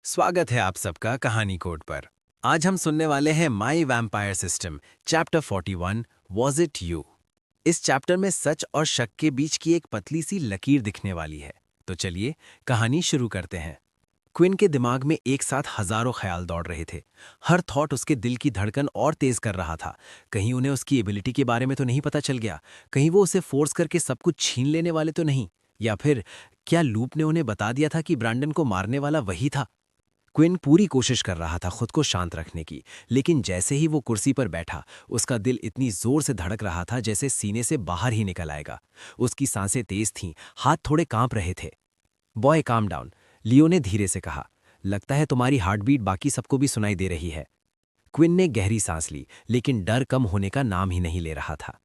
स्वागत है आप सबका कहानी कोड पर। आज हम सुनने वाले हैं my vampire system chapter 41 was it you. इस चैप्टर में सच और शक के बीच की एक पतली सी लकीर दिखने वाली है। तो चलिए कहानी शुरू करते हैं। क्विन के दिमाग में एक साथ हजारों ख्याल दौड़ रहे थे। हर थॉट उसके दिल की धड़कन और तेज कर रहा था। कहीं उन्हें उसकी एबिलिटी के बारे में तो नहीं पता चल गया, कहीं वो उसे फोर्स करके सब कुछ छीन लेने वाले तो नहीं, या फिर क्या लूप ने उन्हें बता दिया था कि ब्रैंडन को मारने वाला वही था। क्विन पूरी कोशिश कर रहा था खुद को शांत रखने की, लेकिन जैसे ही वो कुर्सी पर बैठा, उसका दिल इतनी जोर से धड़क रहा था जैसे सीने से बाहर ही निकल आएगा। उसकी सांसें तेज थीं, हाथ थोड़े कांप रहे थे। बॉय काम डाउन, लियो ने धीरे से कहा। लगता है तुम्हारी हार्ट बीट बाकी सबको भी सुनाई दे रही है। क्विन ने गहरी सांस ली, लेकिन डर कम होने का नाम ही नहीं ले रहा था।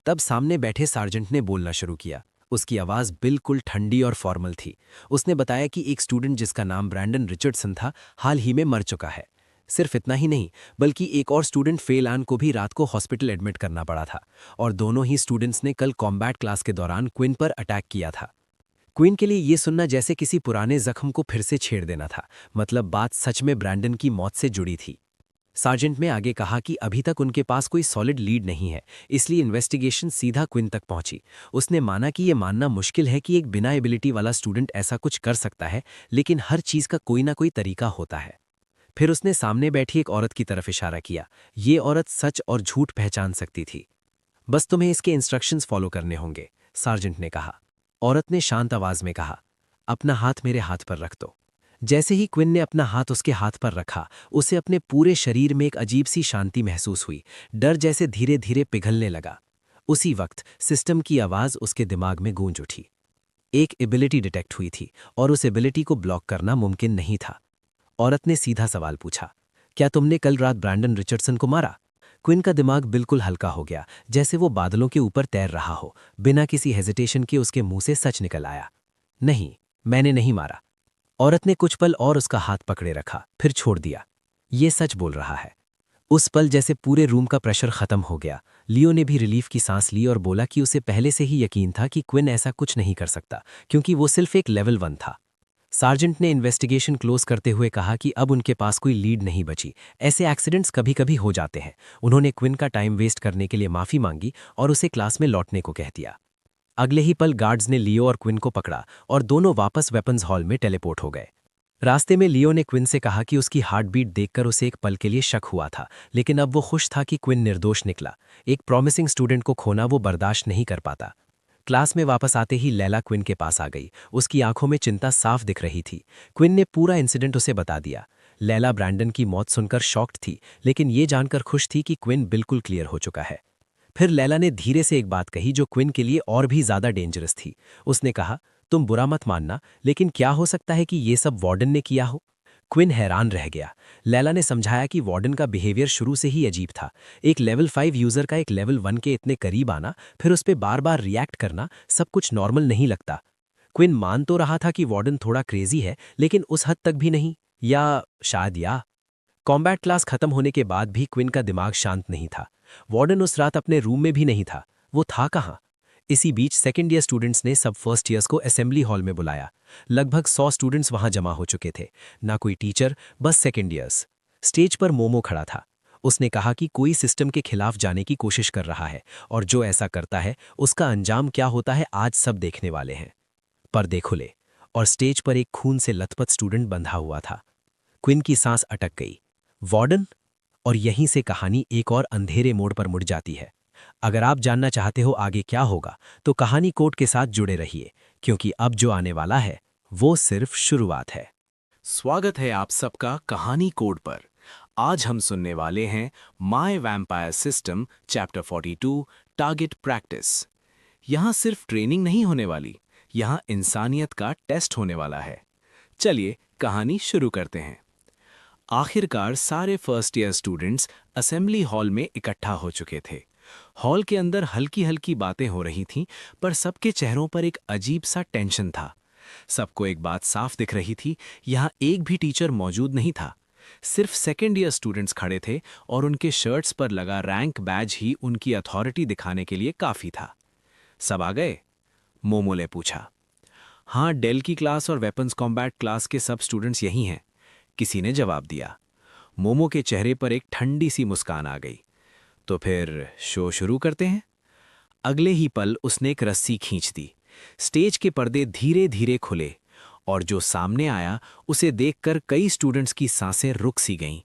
तब सामने बैठे सार्जेंट ने बोलना शुरू किया। उसकी आवाज़ बिल्कुल ठंडी और फॉर्मल थी। उसने बताया कि एक स्टूडेंट जिसका नाम ब्रैंडन रिचर्डसन था, हाल ही में मर चुका है। सिर्फ इतना ही नहीं, बल्कि एक और स्टूडेंट फेलान को भी रात को हॉस्पिटल एडमिट करना पड़ा था। और दोनों ही स्टूडेंट्स ने कल कॉम्बैट क्लास के दौरान क्विन पर अटैक किया था। क्वीन के लिए ये सुनना जैसे किसी पुराने जख्म को फिर से छेड़ देना था। मतलब बात सच में ब्रैंडन की मौत से जुड़ी थी। सार्जेंट ने आगे कहा कि अभी तक उनके पास कोई सॉलिड लीड नहीं है, इसलिए इन्वेस्टिगेशन सीधा क्विन तक पहुंची। उसने माना कि यह मानना मुश्किल है कि एक बिना एबिलिटी वाला स्टूडेंट ऐसा कुछ कर सकता है, लेकिन हर चीज का कोई ना कोई तरीका होता है। फिर उसने सामने बैठी एक औरत की तरफ इशारा किया। ये औरत सच और झूठ पहचान सकती थी। बस तुम्हें इसके इंस्ट्रक्शंस फॉलो करने होंगे, सार्जेंट ने कहा। औरत ने शांत आवाज में कहा, अपना हाथ मेरे हाथ पर रख दो। जैसे ही क्विन ने अपना हाथ उसके हाथ पर रखा, उसे अपने पूरे शरीर में एक अजीब सी शांति महसूस हुई। डर जैसे धीरे धीरे पिघलने लगा। उसी वक्त सिस्टम की आवाज उसके दिमाग में गूंज उठी। एक एबिलिटी डिटेक्ट हुई थी और उस एबिलिटी को ब्लॉक करना मुमकिन नहीं था। औरत ने सीधा सवाल पूछा, क्या तुमने कल रात ब्रैंडन रिचर्डसन को मारा? क्विन का दिमाग बिल्कुल हल्का हो गया, जैसे वो बादलों के ऊपर तैर रहा हो। बिना किसी हेजिटेशन के उसके मुंह से सच निकल आया, नहीं, मैंने नहीं मारा। औरत ने कुछ पल और उसका हाथ पकड़े रखा, फिर छोड़ दिया। ये सच बोल रहा है। उस पल जैसे पूरे रूम का प्रेशर खत्म हो गया। लियो ने भी रिलीफ की सांस ली और बोला कि उसे पहले से ही यकीन था कि क्विन ऐसा कुछ नहीं कर सकता, क्योंकि वो सिर्फ एक लेवल 1 था। सार्जेंट ने इन्वेस्टिगेशन क्लोज करते हुए कहा कि अब उनके पास कोई लीड नहीं बची। ऐसे एक्सीडेंट्स कभी कभी हो जाते हैं। उन्होंने क्विन का टाइम वेस्ट करने के लिए माफी मांगी और उसे क्लास में लौटने को कह दिया। अगले ही पल गार्ड्स ने लियो और क्विन को पकड़ा और दोनों वापस वेपन्स हॉल में टेलीपोर्ट हो गए। रास्ते में लियो ने क्विन से कहा कि उसकी हार्ट बीट देखकर उसे एक पल के लिए शक हुआ था, लेकिन अब वो खुश था कि क्विन निर्दोष निकला। एक प्रॉमिसिंग स्टूडेंट को खोना वो बर्दाश्त नहीं कर पाता। क्लास में वापस आते ही लैला क्विन के पास आ गई। उसकी आंखों में चिंता साफ दिख रही थी। क्विन ने पूरा इंसिडेंट उसे बता दिया। लैला ब्रैंडन की मौत सुनकर शॉक्ड थी, लेकिन ये जानकर खुश थी कि क्विन बिल्कुल क्लियर हो चुका है। फिर लैला ने धीरे से एक बात कही जो क्विन के लिए और भी ज्यादा डेंजरस थी। उसने कहा, तुम बुरा मत मानना, लेकिन क्या हो सकता है कि ये सब वार्डन ने किया हो? क्विन हैरान रह गया। लैला ने समझाया कि वार्डन का बिहेवियर शुरू से ही अजीब था। एक लेवल 5 यूजर का एक लेवल 1 के इतने करीब आना, फिर उस पर बार बार रिएक्ट करना, सब कुछ नॉर्मल नहीं लगता। क्विन मान तो रहा था कि वार्डन थोड़ा क्रेजी है, लेकिन उस हद तक भी नहीं। या शायद कॉम्बैट क्लास खत्म होने के बाद भी क्विन का दिमाग शांत नहीं था। वार्डन उस रात अपने रूम में भी नहीं था। वो था कहाँ? इसी बीच सेकेंड ईयर स्टूडेंट्स ने सब फर्स्ट ईयर्स को असेंबली हॉल में बुलाया। लगभग 100 स्टूडेंट्स वहां जमा हो चुके थे। ना कोई टीचर, बस सेकेंड ईयर्स। स्टेज पर मोमो खड़ा था। उसने कहा कि कोई सिस्टम के खिलाफ जाने की कोशिश कर रहा है, और जो ऐसा करता है उसका अंजाम क्या होता है आज सब देखने वाले हैं। पर्दे खुले और स्टेज पर एक खून से लथपथ स्टूडेंट बंधा हुआ था। क्विन की सांस अटक गई। वार्डन? और यहीं से कहानी एक और अंधेरे मोड़ पर मुड़ जाती है। अगर आप जानना चाहते हो आगे क्या होगा, तो कहानी कोड के साथ जुड़े रहिए, क्योंकि अब जो आने वाला है वो सिर्फ शुरुआत है। स्वागत है आप सबका कहानी कोड पर। आज हम सुनने वाले हैं my vampire system chapter 42 target practice. यहाँ सिर्फ ट्रेनिंग नहीं होने वाली, यहाँ इंसानियत का टेस्ट होने वाला है। चलिए कहानी शुरू करते हैं। आखिरकार सारे first year students assembly hall में इकट्ठा हो चुके थे। हॉल के अंदर हल्की हल्की बातें हो रही थीं, पर सबके चेहरों पर एक अजीब सा टेंशन था। सबको एक बात साफ दिख रही थी, यहाँ एक भी टीचर मौजूद नहीं था। सिर्फ सेकेंड ईयर स्टूडेंट्स खड़े थे और उनके शर्ट्स पर लगा रैंक बैज ही उनकी अथॉरिटी दिखाने के लिए काफी था। सब आ गए? मोमो ने पूछा। हाँ, डेल की क्लास और वेपन्स कॉम्बैट क्लास के सब स्टूडेंट्स यही हैं। किसी ने जवाब दिया। मोमो के चेहरे पर एक ठंडी सी मुस्कान आ गई। तो फिर शो शुरू करते हैं। अगले ही पल उसने एक रस्सी खींच दी। स्टेज के पर्दे धीरे धीरे खुले और जो सामने आया उसे देखकर कई स्टूडेंट्स की सांसें रुक सी गईं।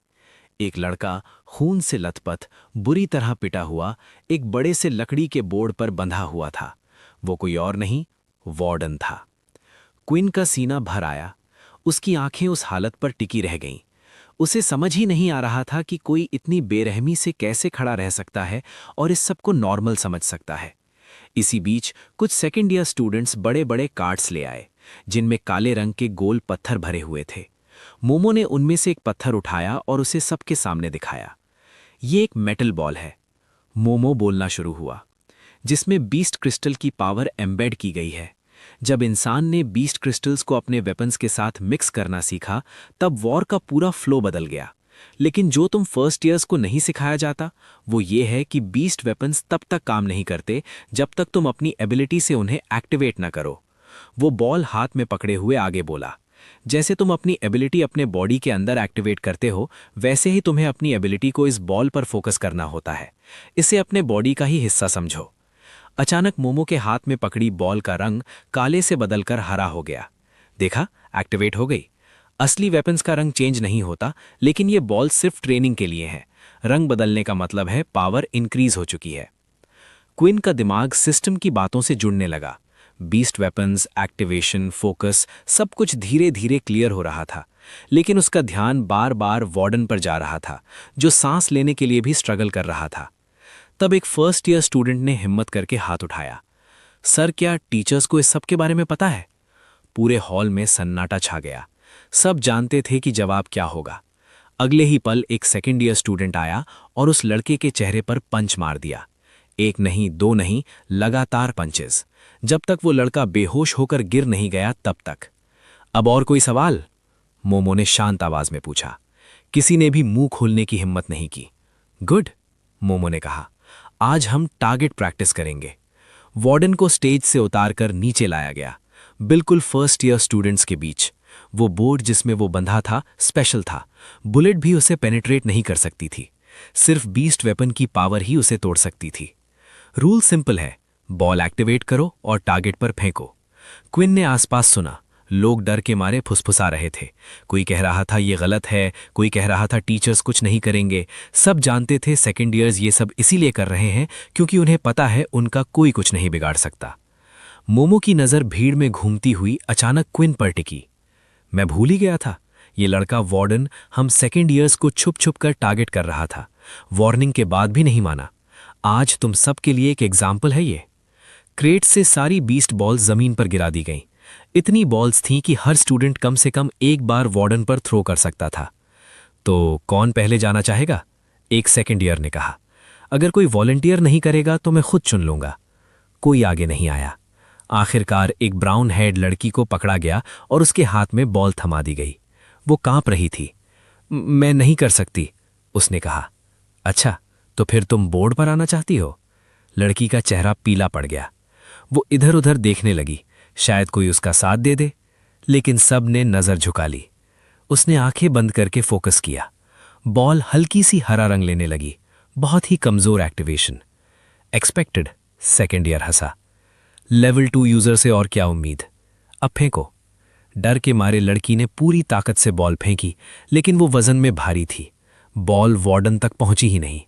एक लड़का खून से लथपथ, बुरी तरह पिटा हुआ, एक बड़े से लकड़ी के बोर्ड पर बंधा हुआ था। वो कोई और नहीं, वार्डन था। क्विन का सीना भर आया। उसकी आंखें उस हालत पर टिकी रह गईं। उसे समझ ही नहीं आ रहा था कि कोई इतनी बेरहमी से कैसे खड़ा रह सकता है और इस सब को नॉर्मल समझ सकता है। इसी बीच कुछ सेकेंड ईयर स्टूडेंट्स बड़े बड़े कार्ड्स ले आए, जिनमें काले रंग के गोल पत्थर भरे हुए थे। मोमो ने उनमें से एक पत्थर उठाया और उसे सबके सामने दिखाया। ये एक मेटल बॉल है, मोमो बोलना शुरू हुआ, जिसमें बीस्ट क्रिस्टल की पावर एम्बेड की गई है। जब इंसान ने बीस्ट क्रिस्टल्स को अपने वेपन्स के साथ मिक्स करना सीखा, तब वॉर का पूरा फ्लो बदल गया। लेकिन जो तुम फर्स्ट ईयर्स को नहीं सिखाया जाता, वो ये है कि बीस्ट वेपन्स तब तक काम नहीं करते जब तक तुम अपनी एबिलिटी से उन्हें एक्टिवेट ना करो। वो बॉल हाथ में पकड़े हुए आगे बोला, जैसे तुम अपनी एबिलिटी अपने बॉडी के अंदर एक्टिवेट करते हो, वैसे ही तुम्हें अपनी एबिलिटी को इस बॉल पर फोकस करना होता है। इसे अपने बॉडी का ही हिस्सा समझो। अचानक मोमो के हाथ में पकड़ी बॉल का रंग काले से बदलकर हरा हो गया। देखा, एक्टिवेट हो गई। असली वेपन्स का रंग चेंज नहीं होता, लेकिन ये बॉल सिर्फ ट्रेनिंग के लिए है। रंग बदलने का मतलब है पावर इंक्रीज हो चुकी है। क्विन का दिमाग सिस्टम की बातों से जुड़ने लगा। बीस्ट वेपन्स, एक्टिवेशन, फोकस, सब कुछ धीरे धीरे क्लियर हो रहा था। लेकिन उसका ध्यान बार बार वार्डन पर जा रहा था, जो सांस लेने के लिए भी स्ट्रगल कर रहा था। तब एक फर्स्ट ईयर स्टूडेंट ने हिम्मत करके हाथ उठाया। सर, क्या टीचर्स को इस सब के बारे में पता है? पूरे हॉल में सन्नाटा छा गया। सब जानते थे कि जवाब क्या होगा। अगले ही पल एक सेकेंड ईयर स्टूडेंट आया और उस लड़के के चेहरे पर पंच मार दिया। एक नहीं, दो नहीं, लगातार पंचेस, जब तक वो लड़का बेहोश होकर गिर नहीं गया तब तक। अब और कोई सवाल? मोमो ने शांत आवाज में पूछा। किसी ने भी मुंह खोलने की हिम्मत नहीं की। गुड, मोमो ने कहा। आज हम टारगेट प्रैक्टिस करेंगे। वार्डन को स्टेज से उतारकर नीचे लाया गया, बिल्कुल फर्स्ट ईयर स्टूडेंट्स के बीच। वो बोर्ड जिसमें वो बंधा था स्पेशल था। बुलेट भी उसे पेनिट्रेट नहीं कर सकती थी। सिर्फ बीस्ट वेपन की पावर ही उसे तोड़ सकती थी। रूल सिंपल है, बॉल एक्टिवेट करो और टारगेट पर फेंको। क्विन ने आसपास सुना। लोग डर के मारे फुसफुसा रहे थे। कोई कह रहा था ये गलत है, कोई कह रहा था टीचर्स कुछ नहीं करेंगे। सब जानते थे सेकेंड ईयर्स ये सब इसीलिए कर रहे हैं क्योंकि उन्हें पता है उनका कोई कुछ नहीं बिगाड़ सकता। मोमो की नज़र भीड़ में घूमती हुई अचानक क्विन पर टिकी। मैं भूल ही गया था, ये लड़का वार्डन हम सेकेंड ईयर्स को छुप छुप कर टारगेट कर रहा था। वार्निंग के बाद भी नहीं माना। आज तुम सबके लिए एक एग्जाम्पल है ये। क्रेट से सारी बीस्ट बॉल्स जमीन पर गिरा दी गईं। इतनी बॉल्स थीं कि हर स्टूडेंट कम से कम एक बार वार्डन पर थ्रो कर सकता था। तो कौन पहले जाना चाहेगा? एक सेकेंड ईयर ने कहा। अगर कोई वॉलंटियर नहीं करेगा तो मैं खुद चुन लूंगा। कोई आगे नहीं आया। आखिरकार एक ब्राउन हेड लड़की को पकड़ा गया और उसके हाथ में बॉल थमा दी गई। वो कांप रही थी। मैं नहीं कर सकती, उसने कहा। अच्छा, तो फिर तुम बोर्ड पर आना चाहती हो? लड़की का चेहरा पीला पड़ गया। वो इधर उधर देखने लगी, शायद कोई उसका साथ दे दे, लेकिन सब ने नजर झुका ली। उसने आंखें बंद करके फोकस किया। बॉल हल्की सी हरा रंग लेने लगी। बहुत ही कमजोर एक्टिवेशन। एक्सपेक्टेड, सेकेंड ईयर हंसा। लेवल 2 यूजर से और क्या उम्मीद? अब फेंको। डर के मारे लड़की ने पूरी ताकत से बॉल फेंकी, लेकिन वो वजन में भारी थी। बॉल वार्डन तक पहुंची ही नहीं।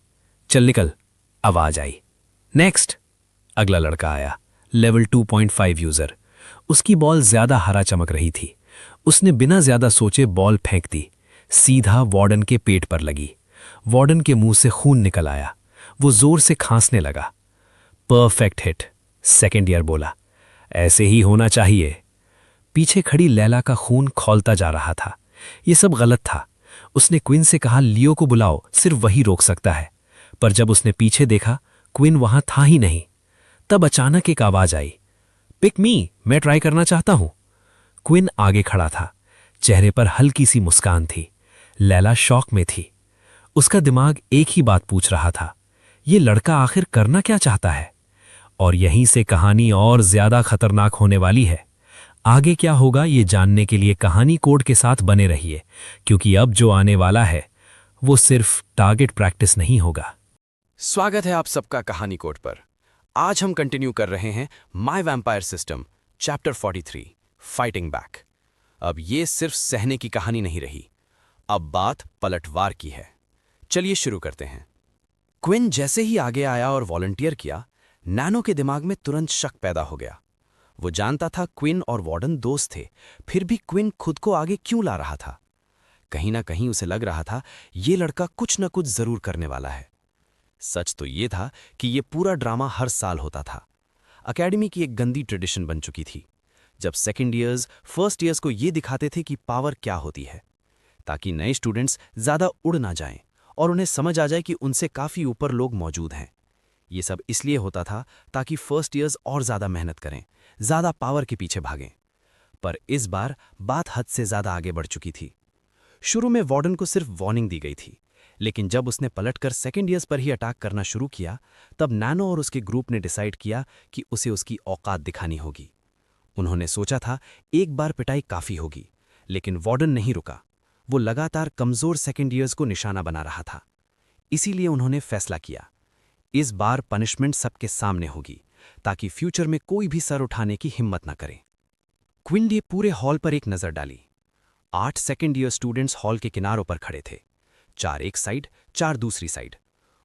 चल निकल, आवाज आई। नेक्स्ट। अगला लड़का आया, लेवल 2.5 यूजर। उसकी बॉल ज्यादा हरा चमक रही थी। उसने बिना ज्यादा सोचे बॉल फेंक दी। सीधा वार्डन के पेट पर लगी। वार्डन के मुंह से खून निकल आया। वो जोर से खांसने लगा। परफेक्ट हिट, सेकेंड ईयर बोला। ऐसे ही होना चाहिए। पीछे खड़ी लैला का खून खौलता जा रहा था। ये सब गलत था। उसने क्विन से कहा, लियो को बुलाओ, सिर्फ वही रोक सकता है। पर जब उसने पीछे देखा, क्विन वहां था ही नहीं। तब अचानक एक आवाज आई, पिक मी, मैं ट्राई करना चाहता हूं। क्विन आगे खड़ा था। चेहरे पर हल्की सी मुस्कान थी। लैला शॉक में थी। उसका दिमाग एक ही बात पूछ रहा था, ये लड़का आखिर करना क्या चाहता है? और यहीं से कहानी और ज्यादा खतरनाक होने वाली है। आगे क्या होगा ये जानने के लिए कहानी कोड के साथ बने रहिए, क्योंकि अब जो आने वाला है वो सिर्फ टारगेट प्रैक्टिस नहीं होगा। स्वागत है आप सबका कहानी कोड पर। आज हम कंटिन्यू कर रहे हैं my vampire system chapter 43 fighting back. अब ये सिर्फ सहने की कहानी नहीं रही, अब बात पलटवार की है। चलिए शुरू करते हैं। क्विन जैसे ही आगे आया और वॉलंटियर किया, नैनो के दिमाग में तुरंत शक पैदा हो गया। वो जानता था क्विन और वार्डन दोस्त थे, फिर भी क्विन खुद को आगे क्यों ला रहा था? कहीं ना कहीं उसे लग रहा था ये लड़का कुछ न कुछ जरूर करने वाला है। सच तो ये था कि ये पूरा ड्रामा हर साल होता था। एकेडमी की एक गंदी ट्रेडिशन बन चुकी थी, जब सेकेंड ईयर्स फर्स्ट ईयर्स को ये दिखाते थे कि पावर क्या होती है, ताकि नए स्टूडेंट्स ज़्यादा उड़ ना जाएं और उन्हें समझ आ जाए कि उनसे काफ़ी ऊपर लोग मौजूद हैं। ये सब इसलिए होता था ताकि फर्स्ट ईयर्स और ज़्यादा मेहनत करें, ज़्यादा पावर के पीछे भागें। पर इस बार बात हद से ज़्यादा आगे बढ़ चुकी थी। शुरू में वार्डन को सिर्फ वार्निंग दी गई थी, लेकिन जब उसने पलटकर सेकेंड ईयर्स पर ही अटैक करना शुरू किया, तब नैनो और उसके ग्रुप ने डिसाइड किया कि उसे उसकी औकात दिखानी होगी। उन्होंने सोचा था एक बार पिटाई काफ़ी होगी, लेकिन वार्डन नहीं रुका। वो लगातार कमज़ोर सेकेंड ईयर्स को निशाना बना रहा था। इसीलिए उन्होंने फैसला किया, इस बार पनिशमेंट सबके सामने होगी, ताकि फ्यूचर में कोई भी सर उठाने की हिम्मत न करे। क्विन ने पूरे हॉल पर एक नज़र डाली। 8 सेकेंड ईयर स्टूडेंट्स हॉल के किनारों पर खड़े थे, 4 एक साइड, 4 दूसरी साइड,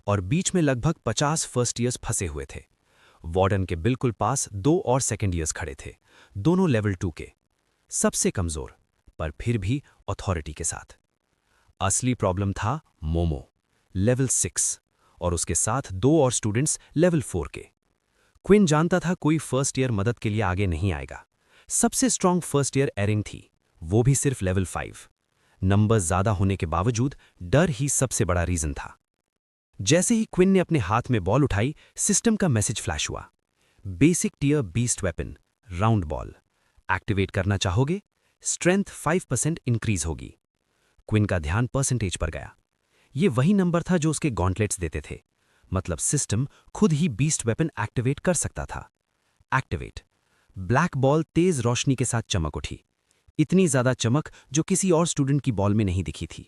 और बीच में लगभग 50 फर्स्ट ईयर्स फंसे हुए थे। वार्डन के बिल्कुल पास 2 और सेकेंड ईयर्स खड़े थे, दोनों लेवल 2 के, सबसे कमजोर, पर फिर भी अथॉरिटी के साथ। असली प्रॉब्लम था मोमो, लेवल 6, और उसके साथ 2 और स्टूडेंट्स लेवल 4 के। क्विन जानता था कोई फर्स्ट ईयर मदद के लिए आगे नहीं आएगा। सबसे स्ट्रांग फर्स्ट ईयर एरिन थी, वो भी सिर्फ लेवल 5। नंबर ज्यादा होने के बावजूद डर ही सबसे बड़ा रीजन था। जैसे ही क्विन ने अपने हाथ में बॉल उठाई, सिस्टम का मैसेज फ्लैश हुआ, basic tier beast weapon, round ball activate करना चाहोगे? स्ट्रेंथ 5% इंक्रीज होगी। क्विन का ध्यान परसेंटेज पर गया। ये वही नंबर था जो उसके गॉन्टलेट्स देते थे, मतलब सिस्टम खुद ही बीस्ट वेपन एक्टिवेट कर सकता था। एक्टिवेट। ब्लैक बॉल तेज रोशनी के साथ चमक उठी, इतनी ज्यादा चमक जो किसी और स्टूडेंट की बॉल में नहीं दिखी थी।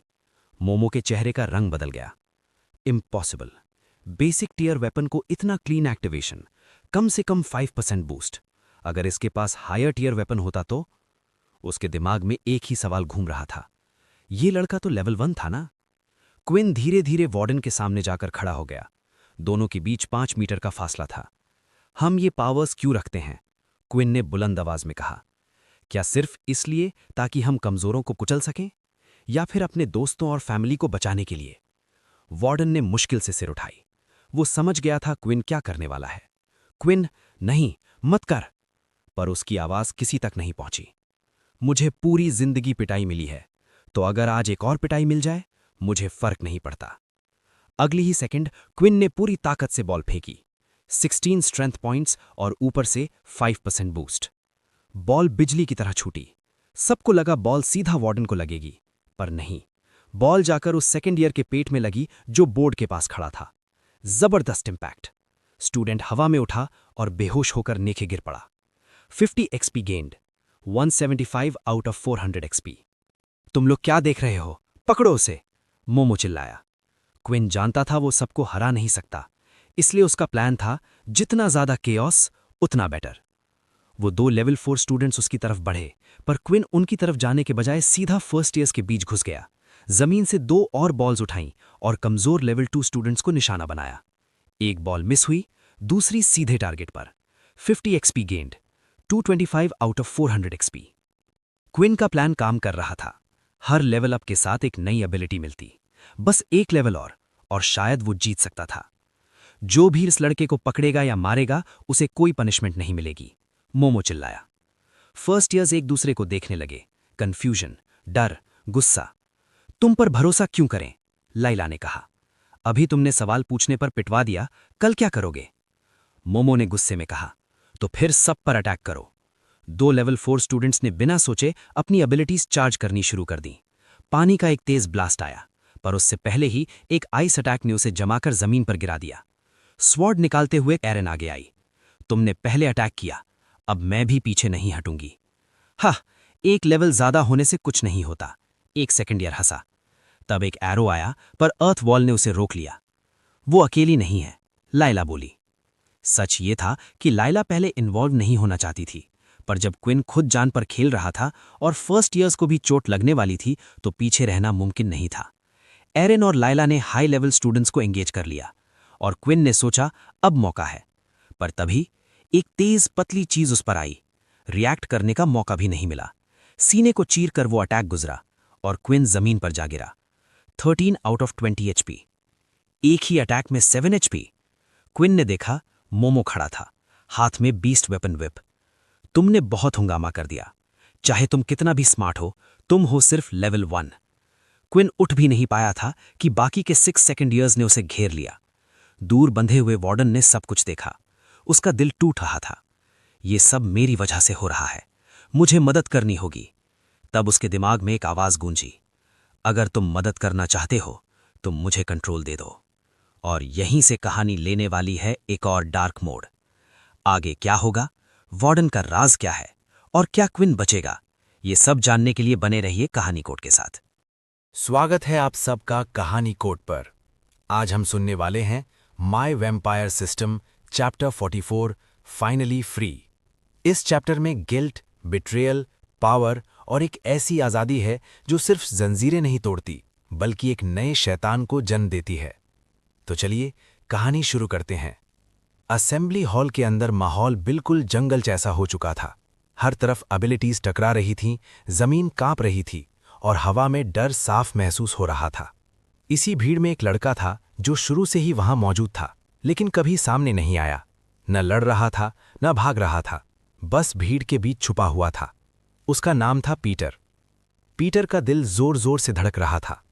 मोमो के चेहरे का रंग बदल गया। इम्पॉसिबल, बेसिक टियर वेपन को इतना क्लीन एक्टिवेशन, कम से कम 5% बूस्ट। अगर इसके पास हायर टियर वेपन होता तो? उसके दिमाग में एक ही सवाल घूम रहा था, ये लड़का तो लेवल 1 था ना? क्विन धीरे धीरे वार्डन के सामने जाकर खड़ा हो गया। दोनों के बीच 5 मीटर का फासला था। हम ये पावर्स क्यों रखते हैं? क्विन ने बुलंद आवाज में कहा। क्या सिर्फ इसलिए ताकि हम कमजोरों को कुचल सकें, या फिर अपने दोस्तों और फैमिली को बचाने के लिए? वार्डन ने मुश्किल से सिर उठाई। वो समझ गया था क्विन क्या करने वाला है। क्विन, नहीं, मत कर। पर उसकी आवाज किसी तक नहीं पहुंची। मुझे पूरी जिंदगी पिटाई मिली है, तो अगर आज एक और पिटाई मिल जाए, मुझे फर्क नहीं पड़ता। अगली ही सेकंड क्विन ने पूरी ताकत से बॉल फेंकी। 16 स्ट्रेंथ पॉइंट्स और ऊपर से 5% बूस्ट। बॉल बिजली की तरह छूटी। सबको लगा बॉल सीधा वार्डन को लगेगी, पर नहीं। बॉल जाकर उस सेकेंड ईयर के पेट में लगी जो बोर्ड के पास खड़ा था। जबरदस्त इंपैक्ट। स्टूडेंट हवा में उठा और बेहोश होकर नीचे गिर पड़ा। 50 XP gained, 175 out of 400 XP. तुम लोग क्या देख रहे हो? पकड़ो उसे, मोमो चिल्लाया। क्विन जानता था वो सबको हरा नहीं सकता, इसलिए उसका प्लान था जितना ज्यादा केओस उतना बेटर। वो 2 लेवल 4 स्टूडेंट्स उसकी तरफ बढ़े, पर क्विन उनकी तरफ जाने के बजाय सीधा फर्स्ट ईयर्स के बीच घुस गया। जमीन से 2 और बॉल्स उठाईं और कमजोर लेवल 2 स्टूडेंट्स को निशाना बनाया। एक बॉल मिस हुई, दूसरी सीधे टारगेट पर। 50 XP gained, 225 out of 400 XP. Quinn का प्लान काम कर रहा था। हर लेवल अप के साथ एक नई एबिलिटी मिलती, बस एक लेवल और शायद वो जीत सकता था। जो भी इस लड़के को पकड़ेगा या मारेगा, उसे कोई पनिशमेंट नहीं मिलेगी, मोमो चिल्लाया। फर्स्ट ईयर्स एक दूसरे को देखने लगे, कंफ्यूजन, डर, गुस्सा। तुम पर भरोसा क्यों करें? लाइला ने कहा। अभी तुमने सवाल पूछने पर पिटवा दिया, कल क्या करोगे? मोमो ने गुस्से में कहा। तो फिर सब पर अटैक करो। 2 लेवल 4 स्टूडेंट्स ने बिना सोचे अपनी एबिलिटीज चार्ज करनी शुरू कर दी। पानी का एक तेज ब्लास्ट आया, पर उससे पहले ही एक आइस अटैक ने उसे जमाकर जमीन पर गिरा दिया। स्वॉर्ड निकालते हुए एरन आगे आई। तुमने पहले अटैक किया, अब मैं भी पीछे नहीं हटूंगी। हाँ, एक लेवल ज्यादा होने से कुछ नहीं होता, एक सेकंड ईयर हंसा। तब एक एरो आया, पर अर्थ वॉल ने उसे रोक लिया। वो अकेली नहीं है, लाइला बोली। सच ये था कि लाइला पहले इन्वॉल्व नहीं होना चाहती थी, पर जब क्विन खुद जान पर खेल रहा था और फर्स्ट ईयर्स को भी चोट लगने वाली थी तो पीछे रहना मुमकिन नहीं था। एरिन और लाइला ने हाई लेवल स्टूडेंट्स को एंगेज कर लिया और क्विन ने सोचा अब मौका है। पर तभी एक तेज पतली चीज उस पर आई। रिएक्ट करने का मौका भी नहीं मिला। सीने को चीर कर वो अटैक गुजरा और क्विन जमीन पर जा गिरा। 13 आउट ऑफ 20 एचपी। एक ही अटैक में 7 एचपी। क्विन ने देखा मोमो खड़ा था, हाथ में बीस्ट वेपन विप। तुमने बहुत हंगामा कर दिया। चाहे तुम कितना भी स्मार्ट हो, तुम हो सिर्फ लेवल 1। क्विन उठ भी नहीं पाया था कि बाकी के 6 सेकंड ईयर्स ने उसे घेर लिया। दूर बंधे हुए वार्डन ने सब कुछ देखा। उसका दिल टूट रहा था। ये सब मेरी वजह से हो रहा है, मुझे मदद करनी होगी। तब उसके दिमाग में एक आवाज गूंजी, अगर तुम मदद करना चाहते हो तो मुझे कंट्रोल दे दो। और यहीं से कहानी लेने वाली है एक और डार्क मोड। आगे क्या होगा, वार्डन का राज क्या है और क्या क्विन बचेगा, ये सब जानने के लिए बने रहिए कहानी कोड के साथ। स्वागत है आप सबका कहानी कोड पर। आज हम सुनने वाले हैं my vampire system chapter 44 finally free. इस चैप्टर में गिल्ट, बिट्रेयल, पावर और एक ऐसी आज़ादी है जो सिर्फ जंजीरें नहीं तोड़ती बल्कि एक नए शैतान को जन्म देती है। तो चलिए कहानी शुरू करते हैं। असेंबली हॉल के अंदर माहौल बिल्कुल जंगल जैसा हो चुका था। हर तरफ एबिलिटीज टकरा रही थीं, जमीन कांप रही थी और हवा में डर साफ महसूस हो रहा था। इसी भीड़ में एक लड़का था जो शुरू से ही वहां मौजूद था, लेकिन कभी सामने नहीं आया। न लड़ रहा था, न भाग रहा था, बस भीड़ के बीच छुपा हुआ था। उसका नाम था पीटर। पीटर का दिल जोर जोर से धड़क रहा था।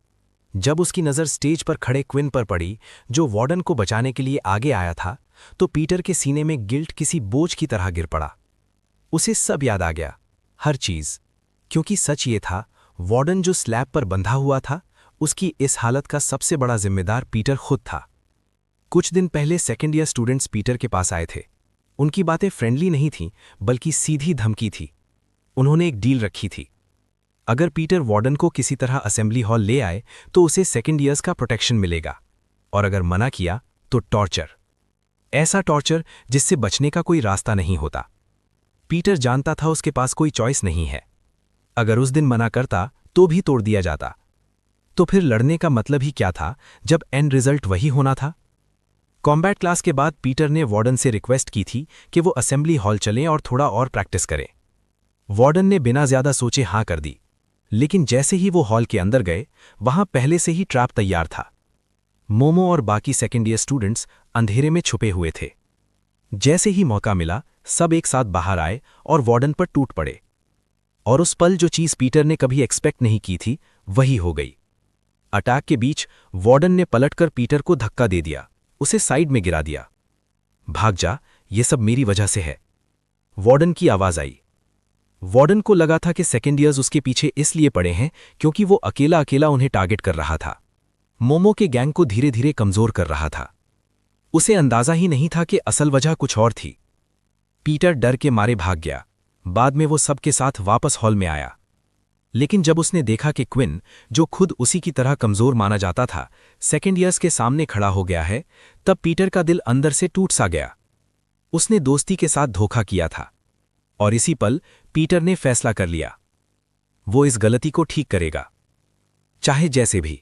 जब उसकी नज़र स्टेज पर खड़े क्विन पर पड़ी, जो वार्डन को बचाने के लिए आगे आया था, तो पीटर के सीने में गिल्ट किसी बोझ की तरह गिर पड़ा। उसे सब याद आ गया, हर चीज। क्योंकि सच ये था, वार्डन जो स्लैब पर बंधा हुआ था, उसकी इस हालत का सबसे बड़ा जिम्मेदार पीटर खुद था। कुछ दिन पहले सेकेंड ईयर स्टूडेंट्स पीटर के पास आए थे। उनकी बातें फ्रेंडली नहीं थीं, बल्कि सीधी धमकी थी। उन्होंने एक डील रखी थी, अगर पीटर वार्डन को किसी तरह असेंबली हॉल ले आए तो उसे सेकेंड ईयर्स का प्रोटेक्शन मिलेगा, और अगर मना किया तो टॉर्चर। ऐसा टॉर्चर जिससे बचने का कोई रास्ता नहीं होता। पीटर जानता था उसके पास कोई चॉइस नहीं है। अगर उस दिन मना करता तो भी तोड़ दिया जाता। तो फिर लड़ने का मतलब ही क्या था जब एंड रिजल्ट वही होना था। कॉम्बैट क्लास के बाद पीटर ने वार्डन से रिक्वेस्ट की थी कि वो असेंबली हॉल चलें और थोड़ा और प्रैक्टिस करें। वार्डन ने बिना ज्यादा सोचे हाँ कर दी। लेकिन जैसे ही वो हॉल के अंदर गए, वहां पहले से ही ट्रैप तैयार था। मोमो और बाकी सेकेंड ईयर स्टूडेंट्स अंधेरे में छुपे हुए थे। जैसे ही मौका मिला, सब एक साथ बाहर आए और वार्डन पर टूट पड़े। और उस पल जो चीज पीटर ने कभी एक्सपेक्ट नहीं की थी, वही हो गई। अटैक के बीच वार्डन ने पलटकर पीटर को धक्का दे दिया, उसे साइड में गिरा दिया। भाग जा, ये सब मेरी वजह से है, वार्डन की आवाज आई। वार्डन को लगा था कि सेकेंड ईयर्स उसके पीछे इसलिए पड़े हैं क्योंकि वो अकेला अकेला उन्हें टारगेट कर रहा था। मोमो के गैंग को धीरे धीरे कमजोर कर रहा था। उसे अंदाजा ही नहीं था कि असल वजह कुछ और थी। पीटर डर के मारे भाग गया। बाद में वो सबके साथ वापस हॉल में आया। लेकिन जब उसने देखा कि क्विन, जो खुद उसी की तरह कमजोर माना जाता था, सेकेंड ईयर्स के सामने खड़ा हो गया है, तब पीटर का दिल अंदर से टूट सा गया। उसने दोस्ती के साथ धोखा किया था, और इसी पल पीटर ने फैसला कर लिया, वो इस गलती को ठीक करेगा, चाहे जैसे भी।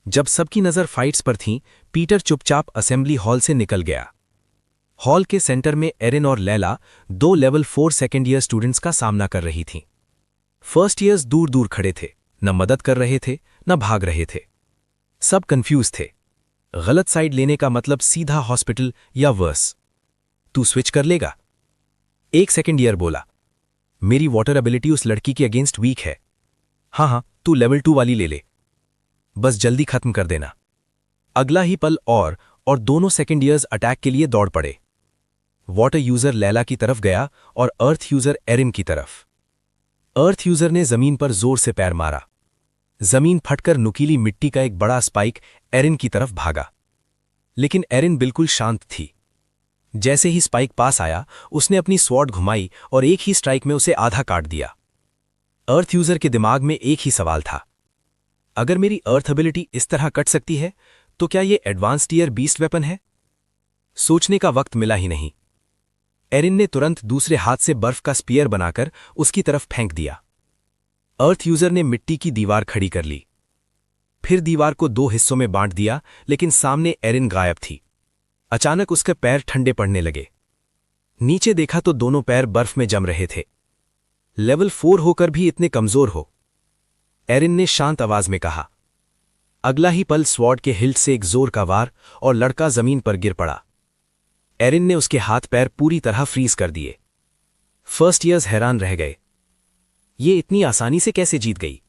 जब सबकी नजर फाइट्स पर थी, पीटर चुपचाप असेंबली हॉल से निकल गया। हॉल के सेंटर में एरिन और Laila 2 level 4 second year students का सामना कर रही थीं। फर्स्ट ईयर्स दूर दूर खड़े थे, न मदद कर रहे थे, न भाग रहे थे। सब कंफ्यूज थे। गलत साइड लेने का मतलब सीधा हॉस्पिटल या वर्स। तू स्विच कर लेगा? एक सेकेंड ईयर बोला। मेरी वाटर एबिलिटी उस लड़की के अगेंस्ट वीक है। हाँ, तू लेवल 2 वाली ले ले, बस जल्दी खत्म कर देना। अगला ही पल और दोनों सेकेंड ईयर्स अटैक के लिए दौड़ पड़े। वाटर यूजर लैला की तरफ गया और अर्थ यूजर एरिन की तरफ। अर्थ यूजर ने जमीन पर जोर से पैर मारा। जमीन फटकर नुकीली मिट्टी का एक बड़ा स्पाइक एरिन की तरफ भागा। लेकिन एरिन बिल्कुल शांत थी। जैसे ही स्पाइक पास आया, उसने अपनी स्वॉर्ड घुमाई और एक ही स्ट्राइक में उसे आधा काट दिया। अर्थ यूजर के दिमाग में एक ही सवाल था, अगर मेरी अर्थ एबिलिटी इस तरह कट सकती है तो क्या ये एडवांस टियर बीस्ट वेपन है? सोचने का वक्त मिला ही नहीं। एरिन ने तुरंत दूसरे हाथ से बर्फ का स्पीयर बनाकर उसकी तरफ फेंक दिया। अर्थ यूजर ने मिट्टी की दीवार खड़ी कर ली, फिर दीवार को 2 हिस्सों में बांट दिया, लेकिन सामने एरिन गायब थी। अचानक उसके पैर ठंडे पड़ने लगे। नीचे देखा तो दोनों पैर बर्फ में जम रहे थे। लेवल 4 होकर भी इतने कमजोर हो? एरिन ने शांत आवाज में कहा। अगला ही पल स्वॉर्ड के हिल्ट से एक जोर का वार और लड़का जमीन पर गिर पड़ा। एरिन ने उसके हाथ पैर पूरी तरह फ्रीज कर दिए। फर्स्ट ईयर्स हैरान रह गए, ये इतनी आसानी से कैसे जीत गई?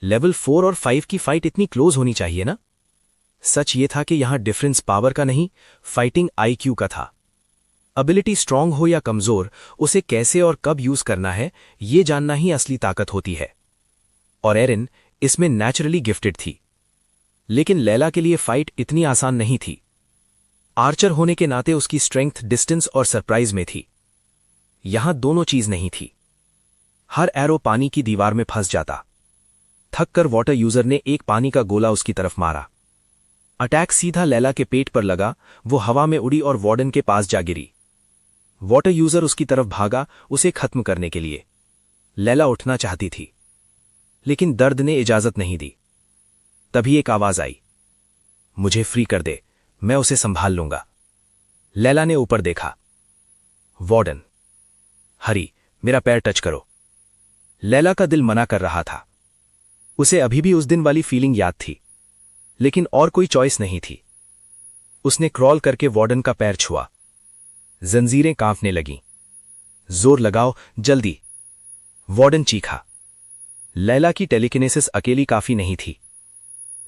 लेवल 4 और 5 की फाइट इतनी क्लोज होनी चाहिए ना? सच ये था कि यहां डिफरेंस पावर का नहीं, फाइटिंग आईक्यू का था। एबिलिटी स्ट्रांग हो या कमजोर, उसे कैसे और कब यूज करना है ये जानना ही असली ताकत होती है। और एरिन इसमें नेचुरली गिफ्टेड थी। लेकिन लैला के लिए फाइट इतनी आसान नहीं थी। आर्चर होने के नाते उसकी स्ट्रेंथ डिस्टेंस और सरप्राइज में थी। यहां दोनों चीज नहीं थी। हर एरो पानी की दीवार में फंस जाता। थककर वाटर यूजर ने एक पानी का गोला उसकी तरफ मारा। अटैक सीधा लैला के पेट पर लगा। वो हवा में उड़ी और वार्डन के पास जा गिरी। वाटर यूजर उसकी तरफ भागा, उसे खत्म करने के लिए। लैला उठना चाहती थी, लेकिन दर्द ने इजाजत नहीं दी। तभी एक आवाज आई, मुझे फ्री कर दे, मैं उसे संभाल लूंगा। लैला ने ऊपर देखा। वार्डन, हरी, मेरा पैर टच करो। लैला का दिल मना कर रहा था। उसे अभी भी उस दिन वाली फीलिंग याद थी, लेकिन और कोई चॉइस नहीं थी। उसने क्रॉल करके वार्डन का पैर छुआ। जंजीरें कांपने लगीं। जोर लगाओ, जल्दी, वार्डन चीखा। लैला की टेलीकिनेसिस अकेली काफी नहीं थी,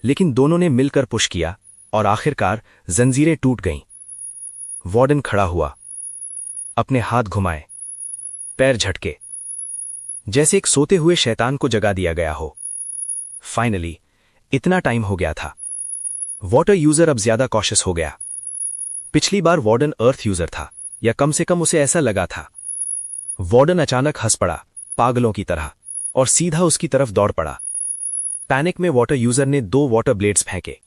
लेकिन दोनों ने मिलकर पुश किया और आखिरकार जंजीरें टूट गईं। वार्डन खड़ा हुआ, अपने हाथ घुमाए, पैर झटके, जैसे एक सोते हुए शैतान को जगा दिया गया हो। फाइनली इतना टाइम हो गया था। वाटर यूजर अब ज्यादा कॉशियस हो गया। पिछली बार वार्डन अर्थ यूजर था, या कम से कम उसे ऐसा लगा था। वार्डन अचानक हंस पड़ा, पागलों की तरह, और सीधा उसकी तरफ दौड़ पड़ा। पैनिक में वाटर यूजर ने 2 वाटर ब्लेड्स फेंके।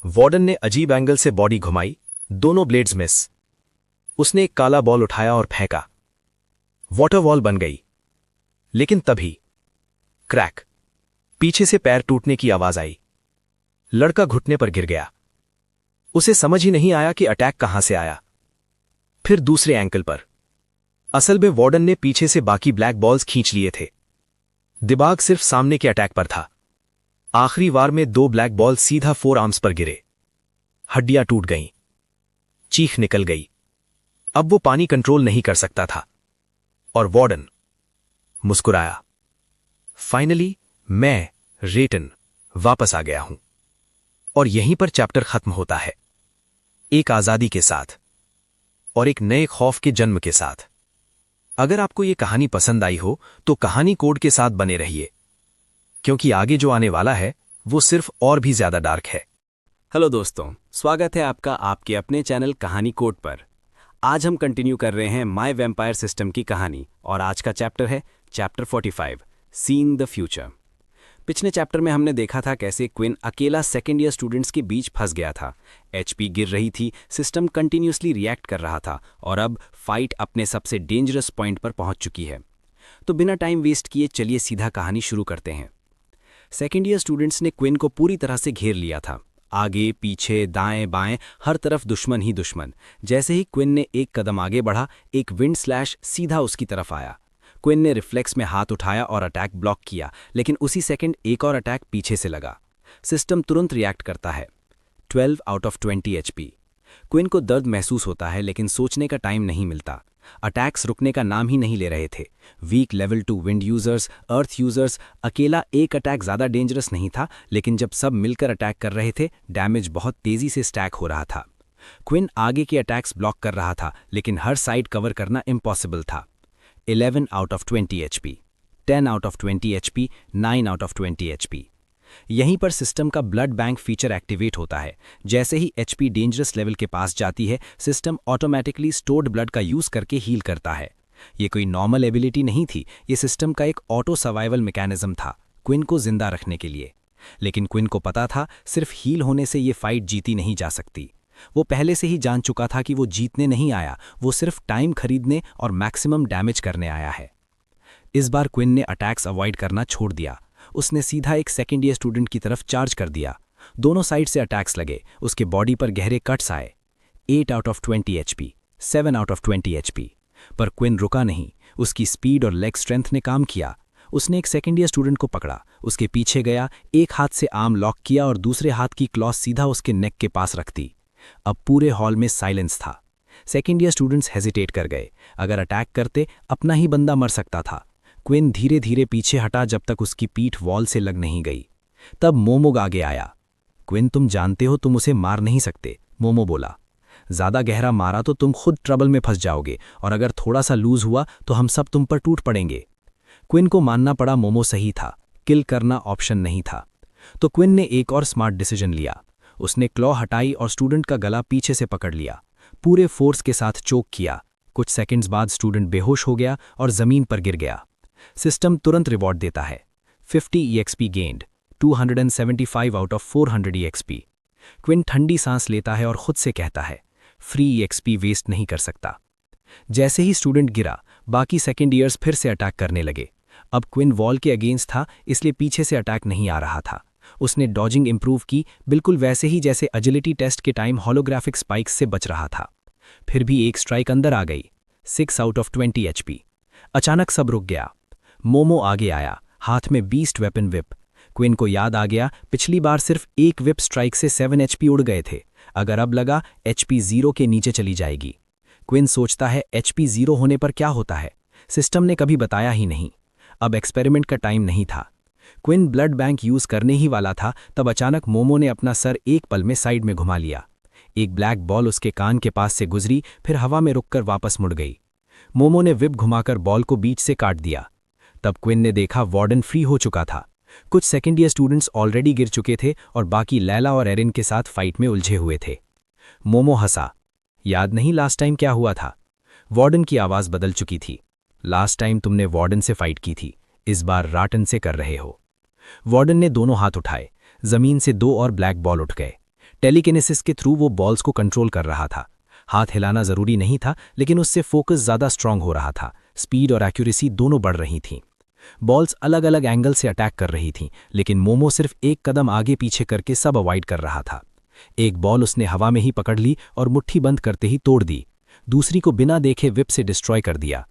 वार्डन ने अजीब एंगल से बॉडी घुमाई, दोनों ब्लेड्स मिस। उसने एक काला बॉल उठाया और फेंका। वाटर वॉल बन गई। लेकिन तभी क्रैक, पीछे से पैर टूटने की आवाज आई। लड़का घुटने पर गिर गया। उसे समझ ही नहीं आया कि अटैक कहां से आया। फिर दूसरे एंकल पर। असल में वार्डन ने पीछे से बाकी ब्लैक बॉल्स खींच लिए थे। दिमाग सिर्फ सामने के अटैक पर था। आखिरी वार में 2 ब्लैक बॉल सीधा 4 आर्म्स पर गिरे। हड्डियां टूट गईं। चीख निकल गई। अब वो पानी कंट्रोल नहीं कर सकता था। और वार्डन मुस्कुराया। फाइनली मैं, रेटन, वापस आ गया हूं। और यहीं पर चैप्टर खत्म होता है, एक आजादी के साथ और एक नए खौफ के जन्म के साथ। अगर आपको ये कहानी पसंद आई हो तो कहानी कोड के साथ बने रहिए, क्योंकि आगे जो आने वाला है वो सिर्फ और भी ज्यादा डार्क है। हेलो दोस्तों, स्वागत है आपका आपके अपने चैनल कहानी कोड पर। आज हम कंटिन्यू कर रहे हैं माय वैम्पायर सिस्टम की कहानी, और आज का चैप्टर है चैप्टर 45, सीन द फ्यूचर। पिछले चैप्टर में हमने देखा था कैसे क्विन अकेला सेकेंड ईयर स्टूडेंट्स के बीच फंस गया था। एचपी गिर रही थी, सिस्टम कंटिन्यूसली रिएक्ट कर रहा था, और अब फाइट अपने सबसे डेंजरस पॉइंट पर पहुंच चुकी है। तो बिना टाइम वेस्ट किए चलिए सीधा कहानी शुरू करते हैं। सेकेंड ईयर स्टूडेंट्स ने क्विन को पूरी तरह से घेर लिया था। आगे पीछे दाएं बाएं हर तरफ दुश्मन ही दुश्मन। जैसे ही क्विन ने एक कदम आगे बढ़ा, एक विंड स्लैश सीधा उसकी तरफ आया। क्विन ने रिफ्लेक्स में हाथ उठाया और अटैक ब्लॉक किया, लेकिन उसी सेकंड एक और अटैक पीछे से लगा। सिस्टम तुरंत रिएक्ट करता है। 12 आउट ऑफ 20 एचपी। क्विन को दर्द महसूस होता है, लेकिन सोचने का टाइम नहीं मिलता। अटैक्स रुकने का नाम ही नहीं ले रहे थे। वीक लेवल 2 विंड यूजर्स, अर्थ यूजर्स, अकेला एक अटैक ज्यादा डेंजरस नहीं था, लेकिन जब सब मिलकर अटैक कर रहे थे, डैमेज बहुत तेजी से स्टैक हो रहा था। क्विन आगे के अटैक्स ब्लॉक कर रहा था, लेकिन हर साइड कवर करना इम्पॉसिबल था। 11 out of 20 HP, 10 out of 20 HP, 9 out of 20 HP. यहीं पर सिस्टम का ब्लड बैंक फीचर एक्टिवेट होता है। जैसे ही एचपी डेंजरस लेवल के पास जाती है, सिस्टम ऑटोमेटिकली स्टोर्ड ब्लड का यूज करके हील करता है। ये कोई नॉर्मल एबिलिटी नहीं थी, ये सिस्टम का एक ऑटो सर्वाइवल मैकेनिज्म था, क्विन को जिंदा रखने के लिए। लेकिन क्विन को पता था सिर्फ हील होने से ये फाइट जीती नहीं जा सकती। वो पहले से ही जान चुका था कि वो जीतने नहीं आया, वो सिर्फ टाइम खरीदने और मैक्सिमम डैमेज करने आया है। इस बार क्विन ने अटैक्स अवॉइड करना छोड़ दिया। उसने सीधा एक सेकेंड ईयर स्टूडेंट की तरफ चार्ज कर दिया। दोनों साइड से अटैक्स लगे, उसके बॉडी पर गहरे कट्स आए। 8 out of 20 HP, 7 out of 20 HP। पर क्विन रुका नहीं, उसकी स्पीड और लेग स्ट्रेंथ ने काम किया। उसने एक सेकेंड ईयर स्टूडेंट को पकड़ा, उसके पीछे गया, एक हाथ से आर्म लॉक किया और दूसरे हाथ की क्लॉस सीधा उसके नेक के पास रख दी। अब पूरे हॉल में साइलेंस था। सेकेंड ईयर स्टूडेंट्स हेजिटेट कर गए। अगर अटैक करते अपना ही बंदा मर सकता था। क्विन धीरे धीरे पीछे हटा जब तक उसकी पीठ वॉल से लग नहीं गई। तब मोमो आगे आया। क्विन, तुम जानते हो तुम उसे मार नहीं सकते, मोमो बोला। ज्यादा गहरा मारा तो तुम खुद ट्रबल में फंस जाओगे, और अगर थोड़ा सा लूज हुआ तो हम सब तुम पर टूट पड़ेंगे। क्विन को मानना पड़ा मोमो सही था, किल करना ऑप्शन नहीं था। तो क्विन ने एक और स्मार्ट डिसीजन लिया। उसने क्लॉ हटाई और स्टूडेंट का गला पीछे से पकड़ लिया, पूरे फोर्स के साथ चोक किया। कुछ सेकंड्स बाद स्टूडेंट बेहोश हो गया और जमीन पर गिर गया। सिस्टम तुरंत रिवॉर्ड देता है, 50 EXP gained, 275 out of 400 EXP। Quinn ठंडी सांस लेता है और खुद से कहता है, फ्री EXP वेस्ट नहीं कर सकता। जैसे ही स्टूडेंट गिरा, बाकी सेकेंड ईयर्स फिर से अटैक करने लगे। अब क्विन वॉल के अगेंस्ट था, इसलिए पीछे से अटैक नहीं आ रहा था। उसने डॉजिंग इंप्रूव की, बिल्कुल वैसे ही जैसे एजिलिटी टेस्ट के टाइम होलोग्राफिक स्पाइक्स से बच रहा था। फिर भी एक स्ट्राइक अंदर आ गई, 6 आउट ऑफ 20 HP। अचानक सब रुक गया। मोमो आगे आया, हाथ में बीस्ट वेपन विप। क्विन को याद आ गया, पिछली बार सिर्फ एक विप स्ट्राइक से 7 HP उड़ गए थे। अगर अब लगा, HP 0 के नीचे चली जाएगी। क्विन सोचता है, HP 0 होने पर क्या होता है? सिस्टम ने कभी बताया ही नहीं। अब एक्सपेरिमेंट का टाइम नहीं था। क्विन ब्लड बैंक यूज करने ही वाला था, तब अचानक मोमो ने अपना सर एक पल में साइड में घुमा लिया। एक ब्लैक बॉल उसके कान के पास से गुजरी, फिर हवा में रुककर वापस मुड़ गई। मोमो ने विप घुमाकर बॉल को बीच से काट दिया। तब क्विन ने देखा वार्डन फ्री हो चुका था। कुछ सेकेंड ईयर स्टूडेंट्स ऑलरेडी गिर चुके थे और बाकी लैला और एरिन के साथ फाइट में उलझे हुए थे। मोमो हंसा। याद नहीं लास्ट टाइम क्या हुआ था? वार्डन की आवाज बदल चुकी थी। लास्ट टाइम तुमने वार्डन से फाइट की थी, इस बार राटन से कर रहे हो। वार्डन ने दोनों हाथ उठाए। जमीन से 2 और ब्लैक बॉल उठ गए। टेलीकिनेसिस के थ्रू वो बॉल्स को कंट्रोल कर रहा था। हाथ हिलाना जरूरी नहीं था, लेकिन उससे फोकस ज्यादा स्ट्रांग हो रहा था। स्पीड और एक्यूरेसी दोनों बढ़ रही थीं। बॉल्स अलग अलग एंगल से अटैक कर रही थीं, लेकिन मोमो सिर्फ एक कदम आगे पीछे करके सब अवॉइड कर रहा था। एक बॉल उसने हवा में ही पकड़ ली और मुट्ठी बंद करते ही तोड़ दी। दूसरी को बिना देखे विप से डिस्ट्रॉय कर दिया।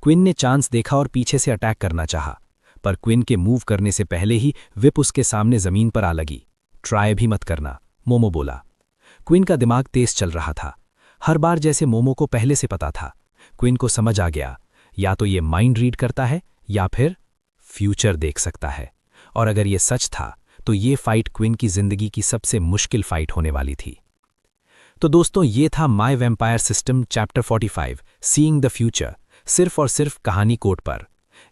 क्विन ने चांस देखा और पीछे से अटैक करना चाहा, पर क्विन के मूव करने से पहले ही विप उसके सामने जमीन पर आ लगी। ट्राई भी मत करना, मोमो बोला। क्विन का दिमाग तेज चल रहा था, हर बार जैसे मोमो को पहले से पता था। क्विन को समझ आ गया, या तो ये माइंड रीड करता है या फिर फ्यूचर देख सकता है। और अगर ये सच था तो ये फाइट क्विन की जिंदगी की सबसे मुश्किल फाइट होने वाली थी। तो दोस्तों, ये था my vampire system chapter 45 seeing the future, सिर्फ और सिर्फ कहानी कोड पर।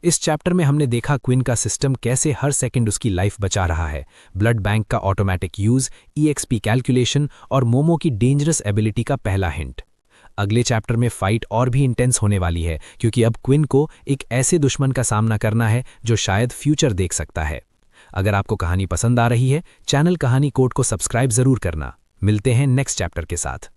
इस चैप्टर में हमने देखा क्विन का सिस्टम कैसे हर सेकंड उसकी लाइफ बचा रहा है, ब्लड बैंक का ऑटोमेटिक यूज, EXP कैलकुलेशन और मोमो की डेंजरस एबिलिटी का पहला हिंट। अगले चैप्टर में फाइट और भी इंटेंस होने वाली है, क्योंकि अब क्विन को एक ऐसे दुश्मन का सामना करना है जो शायद फ्यूचर देख सकता है। अगर आपको कहानी पसंद आ रही है, चैनल कहानी कोड को सब्सक्राइब जरूर करना। मिलते हैं नेक्स्ट चैप्टर के साथ।